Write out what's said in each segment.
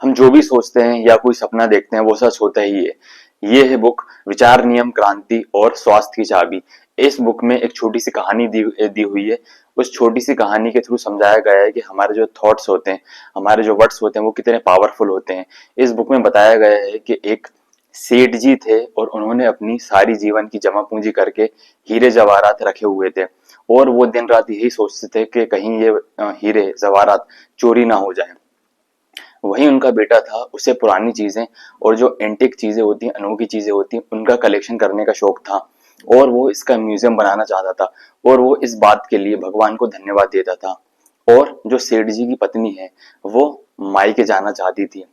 हम जो भी सोचते हैं या कोई सपना देखते हैं वो सच होता ही है। ये है बुक विचार, नियम, क्रांति और स्वास्थ्य की चाबी। इस बुक में एक छोटी सी कहानी दी हुई है। उस छोटी सी कहानी के थ्रू समझाया गया है कि हमारे जो थॉट्स होते हैं, हमारे जो वर्ड्स होते हैं वो कितने पावरफुल होते हैं। इस बुक में बताया गया है कि एक सेठ जी थे और उन्होंने अपनी सारी जीवन की जमा पूंजी करके हीरे जवाहरात रखे हुए थे और वो दिन रात यही सोचते थे कि कहीं ये हीरे जवाहरात चोरी ना हो जाए। वही उनका बेटा था, उसे पुरानी चीजें और जो एंटिक चीजें होती हैं, अनोखी चीजें होती हैं, उनका कलेक्शन करने का शौक था और वो इसका म्यूजियम बनाना चाहता था और वो इस बात के लिए भगवान को धन्यवाद देता था। और जो सेठ जी की पत्नी है वो मायके जाना चाहती थी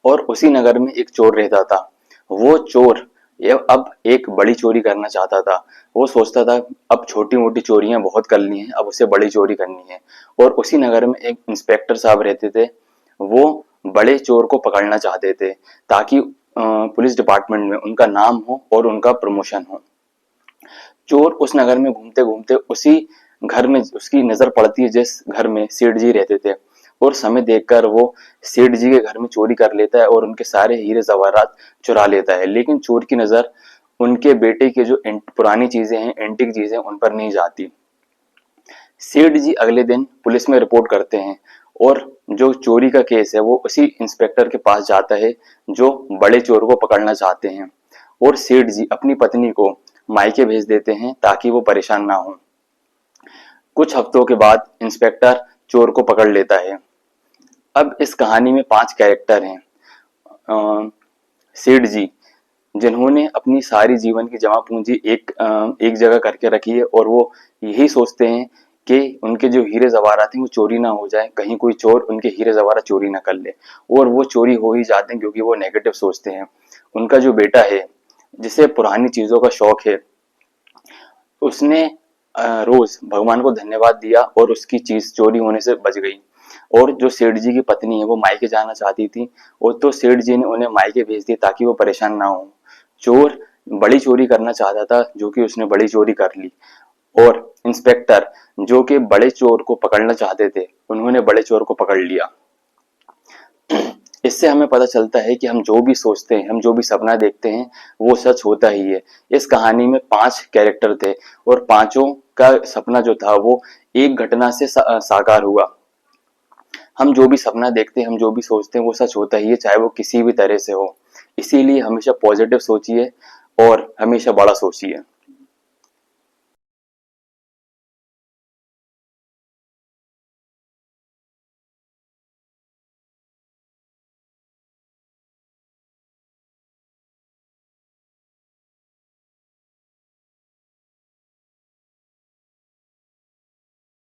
और उसी नगर में एक चोर रहता था। वो चोर ये अब एक बड़ी चोरी करना चाहता था। वो सोचता था अब छोटी मोटी चोरियां बहुत कर ली हैं, अब उसे बड़ी चोरी करनी है। और उसी नगर में एक इंस्पेक्टर साहब रहते थे। वो बड़े चोर को पकड़ना चाहते थे ताकि पुलिस डिपार्टमेंट में उनका नाम हो और उनका प्रमोशन हो। चोर उस नगर में घूमते घूमते उसी घर में उसकी नजर पड़ती है जिस घर में सेठ जी रहते थे और समय देखकर वो सेठ जी के घर में चोरी कर लेता है और उनके सारे हीरे जवाहरात चुरा लेता है। लेकिन चोर की नजर उनके बेटे की जो पुरानी चीजें हैं, एंटिक चीजें, उन पर नहीं जाती। सेठ जी अगले दिन पुलिस में रिपोर्ट करते हैं और जो चोरी का केस है वो उसी इंस्पेक्टर के पास जाता है जो बड़े चोर को पकड़ना चाहते हैं। और सेठ जी अपनी पत्नी को मायके भेज देते हैं ताकि वो परेशान ना हो। कुछ हफ्तों के बाद इंस्पेक्टर चोर को पकड़ लेता है। अब इस कहानी में 5 कैरेक्टर हैं। सेठ जी जिन्होंने अपनी सारी जीवन की जमा पूंजी एक जगह करके रखी है और वो यही सोचते हैं कि उनके जो हीरे जवाहरात हैं वो चोरी ना हो जाए, कहीं कोई चोर उनके हीरे जवाहरात चोरी ना कर ले। और वो चोरी हो ही जाते हैं क्योंकि वो नेगेटिव सोचते हैं। उनका जो बेटा है जिसे पुरानी चीजों का शौक है, उसने रोज भगवान को धन्यवाद दिया और उसकी चीज चोरी होने से बच गई। और जो सेठ जी की पत्नी है वो मायके जाना चाहती थी और तो सेठ जी ने उन्हें मायके भेज दिया ताकि वो परेशान ना हो। चोर बड़ी चोरी करना चाहता था जो कि उसने बड़ी चोरी कर ली। और इंस्पेक्टर जो कि बड़े चोर को पकड़ना चाहते थे, उन्होंने बड़े चोर को पकड़ लिया। इससे हमें पता चलता है कि हम जो भी सोचते हैं, हम जो भी सपना देखते हैं वो सच होता ही है। इस कहानी में 5 कैरेक्टर थे और पांचों का सपना जो था वो एक घटना से साकार हुआ। हम जो भी सपना देखते हैं, हम जो भी सोचते हैं वो सच होता ही है, चाहे वो किसी भी तरह से हो। इसीलिए हमेशा पॉजिटिव सोचिए और हमेशा बड़ा सोचिए।